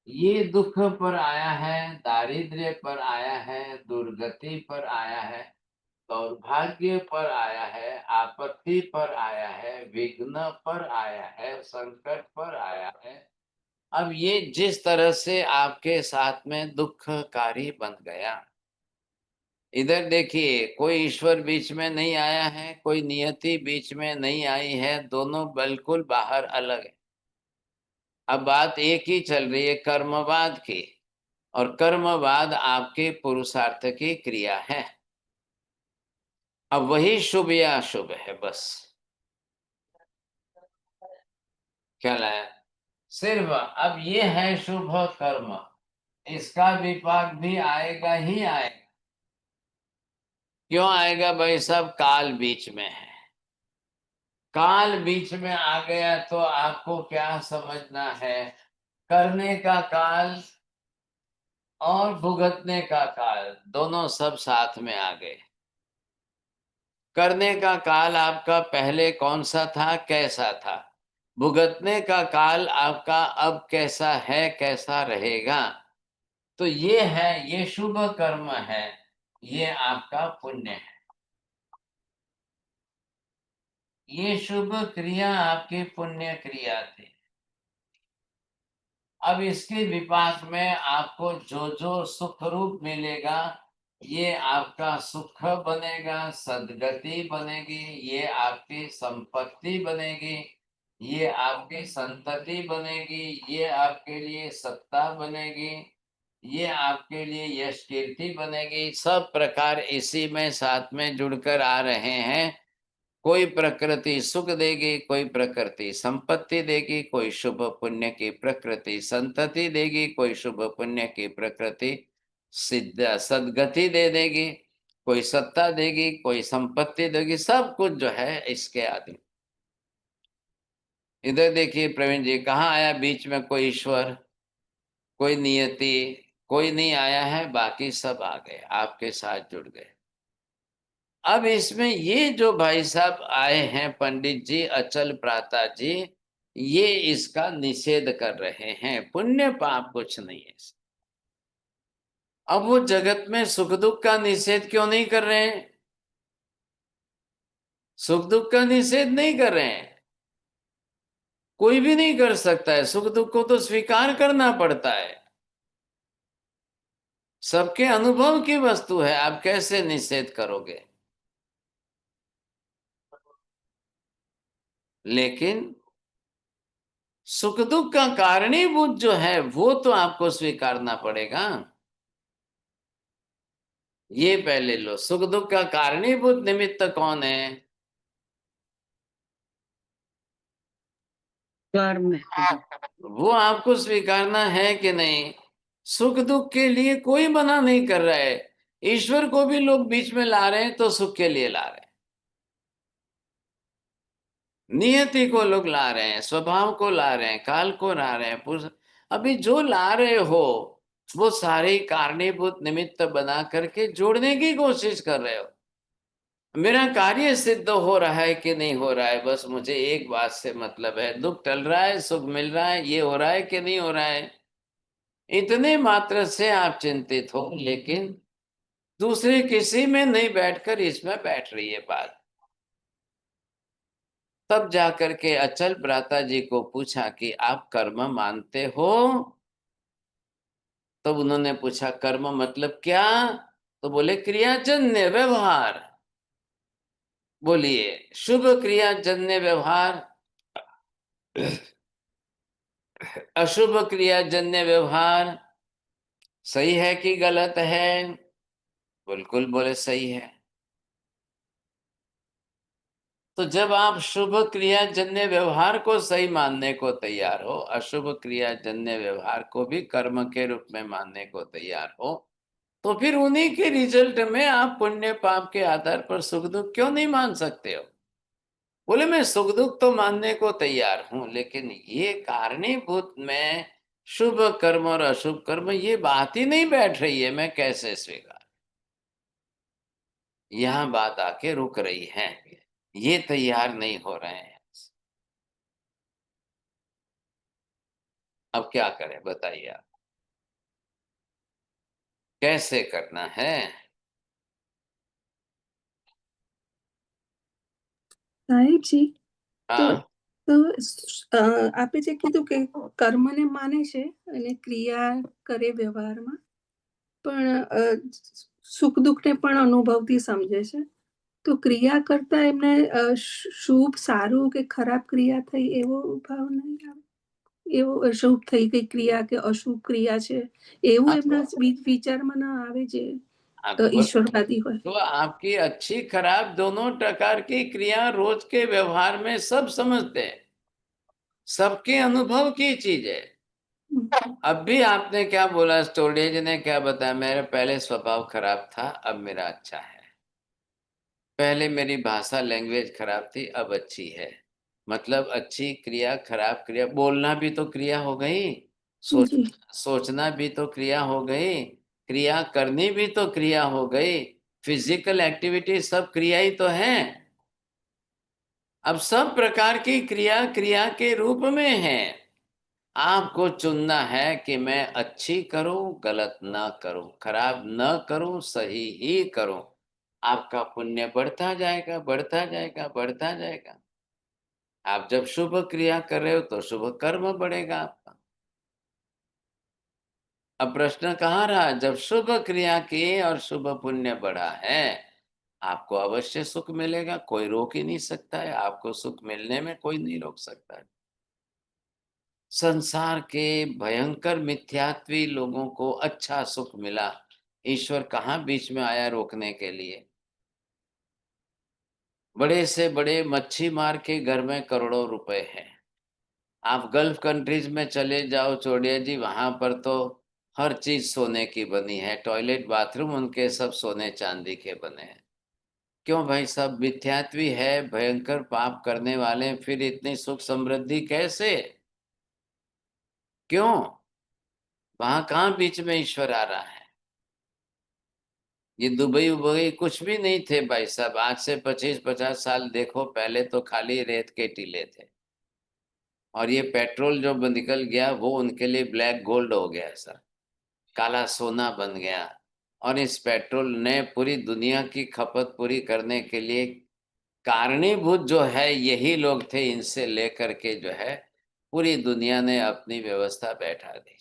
ये दुख पर आया है, दारिद्र्य पर आया है, दुर्गति पर आया है, दौर्भाग्य पर आया है, आपत्ति पर आया है, विघ्न पर आया है, संकट पर आया है। अब ये जिस तरह से आपके साथ में दुखकारी बन गया, इधर देखिए, कोई ईश्वर बीच में नहीं आया है, कोई नियति बीच में नहीं आई है, दोनों बिल्कुल बाहर अलग है। अब बात एक ही चल रही है कर्मवाद की, और कर्मवाद आपके पुरुषार्थ की क्रिया है। अब वही शुभ या अशुभ है, बस क्या लाया, सिर्फ अब ये है शुभ कर्म, इसका विपाक भी आएगा ही आएगा। क्यों आएगा भाई साहब? काल बीच में है। काल बीच में आ गया तो आपको क्या समझना है, करने का काल और भुगतने का काल दोनों सब साथ में आ गए। करने का काल आपका पहले कौन सा था, कैसा था? भुगतने का काल आपका अब कैसा है, कैसा रहेगा? तो ये है, ये शुभ कर्म है, ये आपका पुण्य है। ये शुभ क्रिया आपकी पुण्य क्रिया थी। अब इसके विपाक में आपको जो जो सुख रूप मिलेगा, ये आपका सुख बनेगा, सद्गति बनेगी, ये आपकी संपत्ति बनेगी, ये आपकी संतति बनेगी, ये आपके लिए सत्ता बनेगी, ये आपके लिए यश कीर्ति बनेगी। सब प्रकार इसी में साथ में जुड़कर आ रहे हैं। कोई प्रकृति सुख देगी, कोई प्रकृति संपत्ति देगी, कोई शुभ पुण्य की प्रकृति संतति देगी, कोई शुभ पुण्य की प्रकृति सिद्ध सद्गति दे देगी, कोई सत्ता देगी, कोई संपत्ति देगी, सब कुछ जो है इसके आदि। इधर देखिए प्रवीण जी, कहाँ आया बीच में कोई ईश्वर, कोई नियति, कोई नहीं आया है, बाकी सब आ गए, आपके साथ जुड़ गए। अब इसमें ये जो भाई साहब आए हैं पंडित जी, अचल प्राता जी, ये इसका निषेध कर रहे हैं। पुण्य पाप कुछ नहीं है। अब वो जगत में सुख दुख का निषेध क्यों नहीं कर रहे हैं? सुख दुख का निषेध नहीं कर रहे हैं, कोई भी नहीं कर सकता है। सुख दुख को तो स्वीकार करना पड़ता है, सबके अनुभव की वस्तु है, आप कैसे निषेध करोगे? लेकिन सुख दुख का कारणीभूत जो है वो तो आपको स्वीकारना पड़ेगा। ये पहले लो, सुख दुख का कारणीभूत निमित्त कौन है? कर्म है। वो आपको स्वीकारना है कि नहीं? सुख दुख के लिए कोई मना नहीं कर रहा है, ईश्वर को भी लोग बीच में ला रहे हैं तो सुख के लिए ला रहे हैं, नियति को लोग ला रहे हैं, स्वभाव को ला रहे हैं, काल को ला रहे हैं। अभी जो ला रहे हो वो सारे कारणीभूत निमित्त बना करके जोड़ने की कोशिश कर रहे हो। मेरा कार्य सिद्ध हो रहा है कि नहीं हो रहा है, बस मुझे एक बात से मतलब है, दुख टल रहा है, सुख मिल रहा है, ये हो रहा है कि नहीं हो रहा है, इतने मात्र से आप चिंतित हो। लेकिन दूसरे किसी में नहीं बैठकर इसमें बैठ रही है बात। तब जाकर के अचल भ्राता जी को पूछा कि आप कर्म मानते हो? तब उन्होंने पूछा कर्म मतलब क्या? तो बोले क्रियाजन्य व्यवहार। बोलिए, शुभ क्रियाजन्य व्यवहार। अशुभ क्रियाजन्य व्यवहार सही है कि गलत है? बिल्कुल बोले सही है। तो जब आप शुभ क्रियाजन्य व्यवहार को सही मानने को तैयार हो, अशुभ क्रियाजन्य व्यवहार को भी कर्म के रूप में मानने को तैयार हो, तो फिर उन्हीं के रिजल्ट में आप पुण्य पाप के आधार पर सुख दुख क्यों नहीं मान सकते हो? बोले मैं सुख दुख तो मानने को तैयार हूं, लेकिन ये कारणीभूत में शुभ कर्म और अशुभ कर्म, ये बात ही नहीं बैठ रही है, मैं कैसे स्वीकार? यहां बात आके रुक रही है, ये तैयार नहीं हो रहे हैं। अब क्या करें बताइए आप, कैसे करना है? સાહેબજી તો हाँ તો આપે જે કીધું કે કર્મને માને છે અને ક્રિયા કરે વ્યવહારમાં પણ સુખ દુઃખને પણ અનુભવથી સમજે છે. તો ક્રિયા કરતા એમને શુભ સારું કે ખરાબ ક્રિયા થઈ એવો ભાવ નહીં આવે. એવો અશુભ થઈ ગઈ ક્રિયા કે અશુભ ક્રિયા છે એવું એમના વિચારમાં ન આવે જે ईश्वरवादी હોય. तो आपकी अच्छी खराब दोनों प्रकार की क्रिया रोज के व्यवहार में सब समझते हैं, सबके अनुभव की चीज है। अब भी आपने क्या बोला, स्टोरेज ने क्या बताया, मेरा पहले स्वभाव खराब था, अब मेरा अच्छा है। पहले मेरी भाषा लैंग्वेज खराब थी, अब अच्छी है। मतलब अच्छी क्रिया खराब क्रिया, बोलना भी तो क्रिया हो गई, सोचना भी तो क्रिया हो गई, क्रिया करनी भी तो क्रिया हो गई, फिजिकल एक्टिविटी सब क्रिया ही तो है। अब सब प्रकार की क्रिया क्रिया के रूप में है। आपको चुनना है कि मैं अच्छी करूं, गलत ना करूं, खराब न करूं, सही ही करूं। आपका पुण्य बढ़ता जाएगा, बढ़ता जाएगा, बढ़ता जाएगा। आप जब शुभ क्रिया कर रहे हो तो शुभ कर्म बढ़ेगा आपका। अब प्रश्न कहाँ रहा, जब शुभ क्रिया की और शुभ पुण्य बढ़ा है, आपको अवश्य सुख मिलेगा, कोई रोक ही नहीं सकता है। आपको सुख मिलने में कोई नहीं रोक सकता है। संसार के भयंकर मिथ्यात्वी लोगों को अच्छा सुख मिला, ईश्वर कहाँ बीच में आया रोकने के लिए? बड़े से बड़े मच्छी मार के घर में करोड़ों रुपए हैं। आप गल्फ कंट्रीज में चले जाओ चौड़िया जी, वहां पर तो हर चीज सोने की बनी है, टॉयलेट बाथरूम उनके सब सोने चांदी के बने हैं। क्यों भाई, सब मिथ्यात्वी है, भयंकर पाप करने वाले, फिर इतनी सुख समृद्धि कैसे? क्यों? वहां कहाँ बीच में ईश्वर आ रहा है? ये दुबई उबई कुछ भी नहीं थे भाई साहब। आज से 25-50 साल देखो, पहले तो खाली रेत के टीले थे, और ये पेट्रोल जो निकल गया वो उनके लिए ब्लैक गोल्ड हो गया सर, काला सोना बन गया। और इस पेट्रोल ने पूरी दुनिया की खपत पूरी करने के लिए कारणीभूत जो है यही लोग थे, इनसे लेकर के जो है पूरी दुनिया ने अपनी व्यवस्था बैठा दी।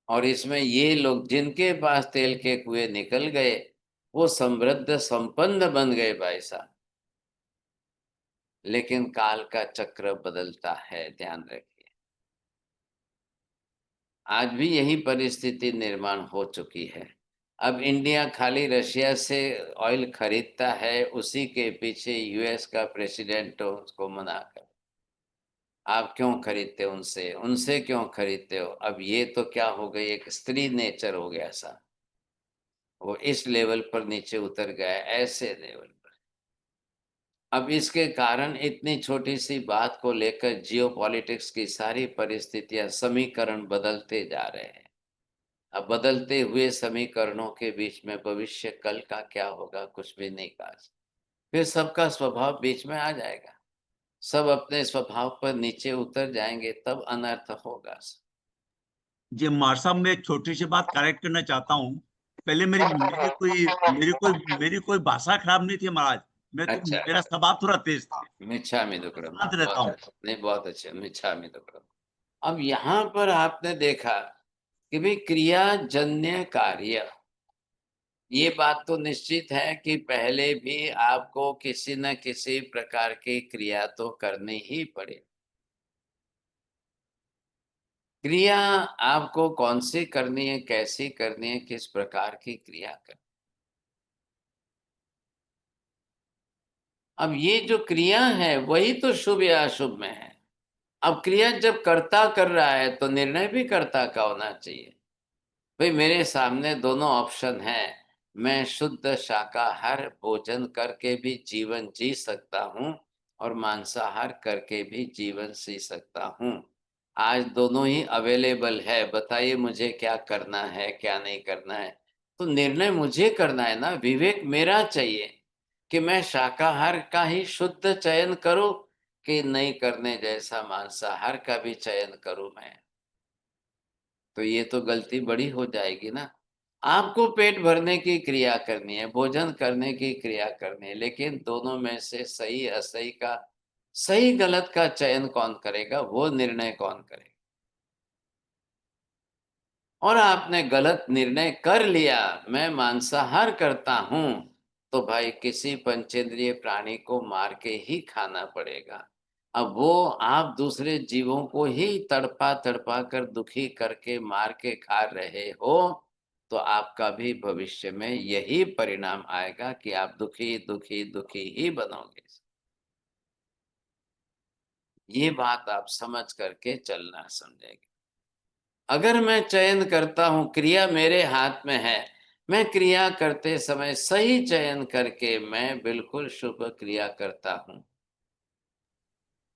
और इसमें ये लोग जिनके पास तेल के कुएं निकल गए, वो समृद्ध संपन्न बन गए भाई साहब। लेकिन काल का चक्र बदलता है, ध्यान रखिए। आज भी यही परिस्थिति निर्माण हो चुकी है। अब इंडिया खाली रशिया से ऑयल खरीदता है, उसी के पीछे यूएस का प्रेसिडेंट उसको मना कर, आप क्यों खरीदते हो उनसे, उनसे क्यों खरीदते हो? अब ये तो क्या हो गई, एक स्त्री नेचर हो गया सा, वो इस लेवल पर नीचे उतर गया, ऐसे लेवल पर। अब इसके कारण इतनी छोटी सी बात को लेकर जियोपॉलिटिक्स की सारी परिस्थितियां, समीकरण बदलते जा रहे हैं। अब बदलते हुए समीकरणों के बीच में भविष्य कल का क्या होगा कुछ भी नहीं कहा। फिर सबका स्वभाव बीच में आ जाएगा, सब अपने स्वभाव पर नीचे उतर जाएंगे, तब अनर्थ होगा। जी मार साहब, मैं एक छोटी सी बात करेक्ट करना चाहता हूँ। पहले मेरी कोई भाषा खराब नहीं थी महाराज। अच्छा, मेरा स्वभाव थोड़ा तेज था, मिच्छामि दुक्कडम, शांत रहता हूँ। नहीं बहुत अच्छे, मिच्छामि दुक्कडम। अब यहाँ पर आपने देखा कि भाई क्रियाजन्य कार्य, ये बात तो निश्चित है कि पहले भी आपको किसी न किसी प्रकार की क्रिया तो करनी ही पड़े। क्रिया आपको कौन सी करनी है, कैसी करनी है, किस प्रकार की क्रिया करनी। अब ये जो क्रिया है वही तो शुभ या अशुभ में है। अब क्रिया जब कर्ता कर रहा है तो निर्णय भी कर्ता का होना चाहिए। भाई मेरे सामने दोनों ऑप्शन है, मैं शुद्ध शाकाहार भोजन करके भी जीवन जी सकता हूँ और मांसाहार करके भी जीवन जी सकता हूँ। आज दोनों ही अवेलेबल है, बताइए मुझे क्या करना है क्या नहीं करना है। तो निर्णय मुझे करना है ना, विवेक मेरा चाहिए कि मैं शाकाहार का ही शुद्ध चयन करूं कि नहीं करने जैसा मांसाहार का भी चयन करूं मैं। तो ये तो गलती बड़ी हो जाएगी ना। आपको पेट भरने की क्रिया करनी है, भोजन करने की क्रिया करनी है, लेकिन दोनों में से सही असही का, सही गलत का चयन कौन करेगा, वो निर्णय कौन करेगा। और आपने गलत निर्णय कर लिया, मैं मांसाहार करता हूं, तो भाई किसी पंचेंद्रिय प्राणी को मार के ही खाना पड़ेगा। अब वो आप दूसरे जीवों को ही तड़पा तड़पा कर दुखी करके मार के खा रहे हो, तो आपका भी भविष्य में यही परिणाम आएगा कि आप दुखी दुखी दुखी ही बनोगे। ये बात आप समझ करके चलना समझेंगे। अगर मैं चयन करता हूं, क्रिया मेरे हाथ में है, मैं क्रिया करते समय सही चयन करके मैं बिल्कुल शुभ क्रिया करता हूं,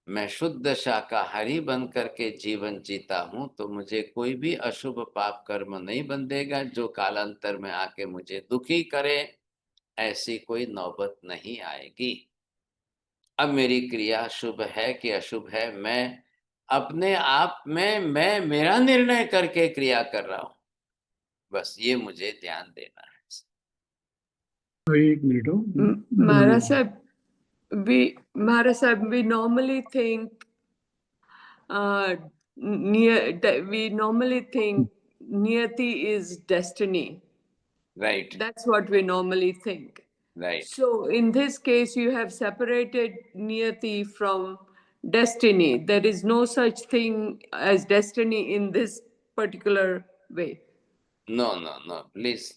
मैं शुद्ध शाकाहारी बन करके जीवन जीता हूं, तो मुझे कोई भी अशुभ पाप कर्म नहीं बंधेगा जो कालांतर में आके मुझे दुखी करे। ऐसी कोई नौबत नहीं आएगी। अब मेरी क्रिया शुभ है कि अशुभ है, मैं अपने आप में मैं मेरा निर्णय करके क्रिया कर रहा हूं, बस ये मुझे ध्यान देना है। तो एक मिनट हो Maharaj Sahib, Maharaj Sahib, we normally think we normally think niyati is destiny. Right, That's what we normally think. right. So in this case, you have separated niyati from destiny. There is no such thing as destiny in this particular way. No, please.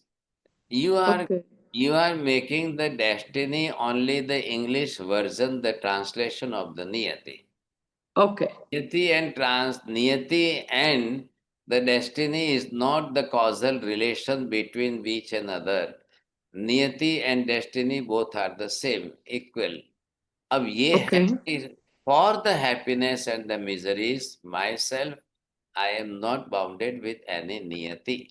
You are Okay. you are making the destiny only the English version, the translation of the niyati. Okay. Niyati and the destiny is not the causal relation between each another. Niyati and destiny both are the same, equal. अब ये है Okay. कि for the happiness and the miseries, myself, I am not bounded with any niyati.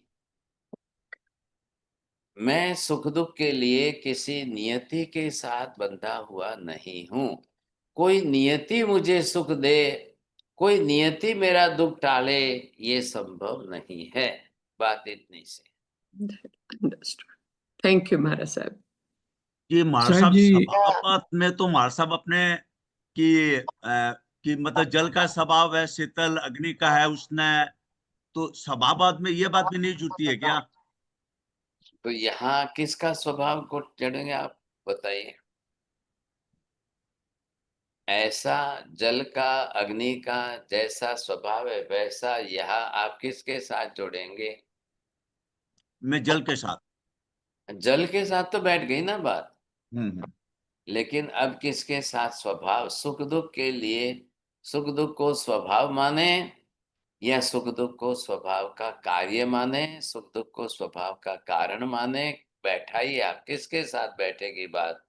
मैं सुख दुख के लिए किसी नियति के साथ बंधा हुआ नहीं हूं। कोई नियति मुझे सुख दे, कोई नियति मेरा दुख टाले, ये संभव नहीं है। बात इतनी से। Understood. Thank you, Maharaj Sahib. कि महाराज साहब साहब जी स्वभाव में तो महाराज साहब अपने कि मतलब जल का स्वभाव है, शीतल अग्नि का है उसने, तो स्वभाव में ये बात भी नहीं जुड़ती है क्या? तो यहाँ किसका स्वभाव को चढ़ेंगे आप बताइए। ऐसा जल का अग्नि का जैसा स्वभाव है वैसा यहाँ आप किसके साथ जोड़ेंगे। मैं जल के साथ। जल के साथ तो बैठ गई ना बात। हम्म। लेकिन अब किसके साथ स्वभाव, सुख दुख के लिए सुख दुख को स्वभाव माने या सुख दुख को स्वभाव का कार्य माने, सुख दुख को स्वभाव का कारण माने, बैठाइए आप किसके साथ बैठेगी बात।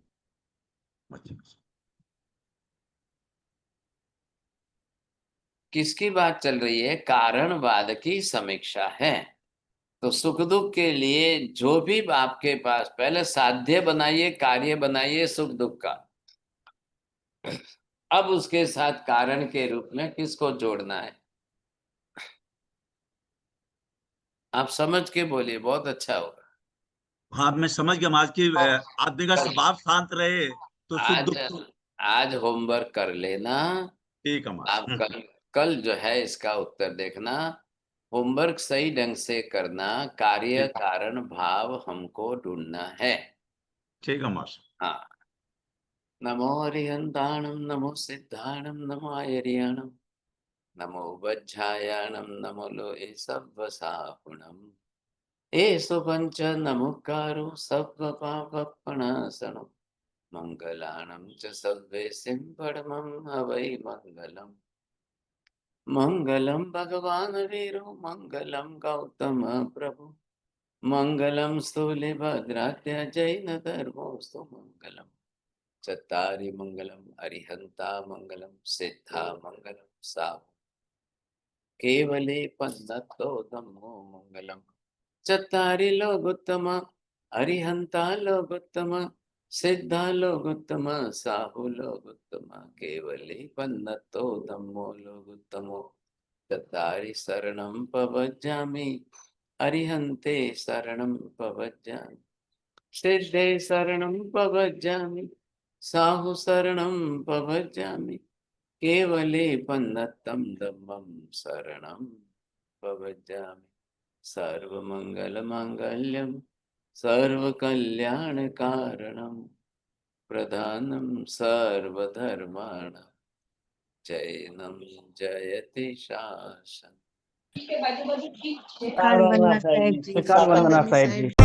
किसकी बात चल रही है, कारणवाद की समीक्षा है। तो सुख दुख के लिए जो भी आपके पास, पहले साध्य बनाइए, कार्य बनाइए सुख दुख का, अब उसके साथ कारण के रूप में किसको जोड़ना है आप समझ के बोलिए, बहुत अच्छा होगा। हाँ मैं समझ गया महाराज की आदमी का स्वभाव शांत रहे तो सुख आज दुख तो आज होमवर्क कर लेना। ठीक है आप महाराज। कल कल जो है इसका उत्तर देखना, होमवर्क सही ढंग से करना, कार्य ठीक कारण भाव हमको ढूंढना है। ठीक है महाराज। हाँ, नमो हरिहंताणम, नमो सिद्धाणम, नमो आयरियाणम। नमो वज्रायणं नमो लोहे सव्वसापुणम् एषु पञ्च नमोकारो सव्वपापप्रणाशनम् मङ्गलानं च सव्वेसिं परमं हवै मङ्गलम् मङ्गलं भगवान् वीरो मङ्गलं गौतम प्रभु मङ्गलं स्थूलिभद्रात्य जैनधर्मोऽस्तु मङ्गलम् चत्तारि मङ्गलम् अरिहन्ता मङ्गलं सिद्धा मङ्गलं साहु केवले पन्नतो धम्मो मङ्गलम् चत्तारि लोकोत्तम अरिहन्ता लोकोत्तम सिद्धा लोकोत्तम साहु लोकोत्तम केवले पन्नतो धम्मो लोकोत्तमो चत्तारि शरणं प्रपद्यामि अरिहन्ते शरणं प्रपद्यामि सिद्धे शरणं प्रपद्यामि साहु शरणं प्रपद्यामि केवले पन्नतं धम्मं शरणं प्रपद्यामि सर्वमङ्गलमाङ्गल्यं सर्वकल्याणकारणं प्रधानं सर्वधर्माणां जैनं जयति शासनम्। विकाल वंदना साहेब जी।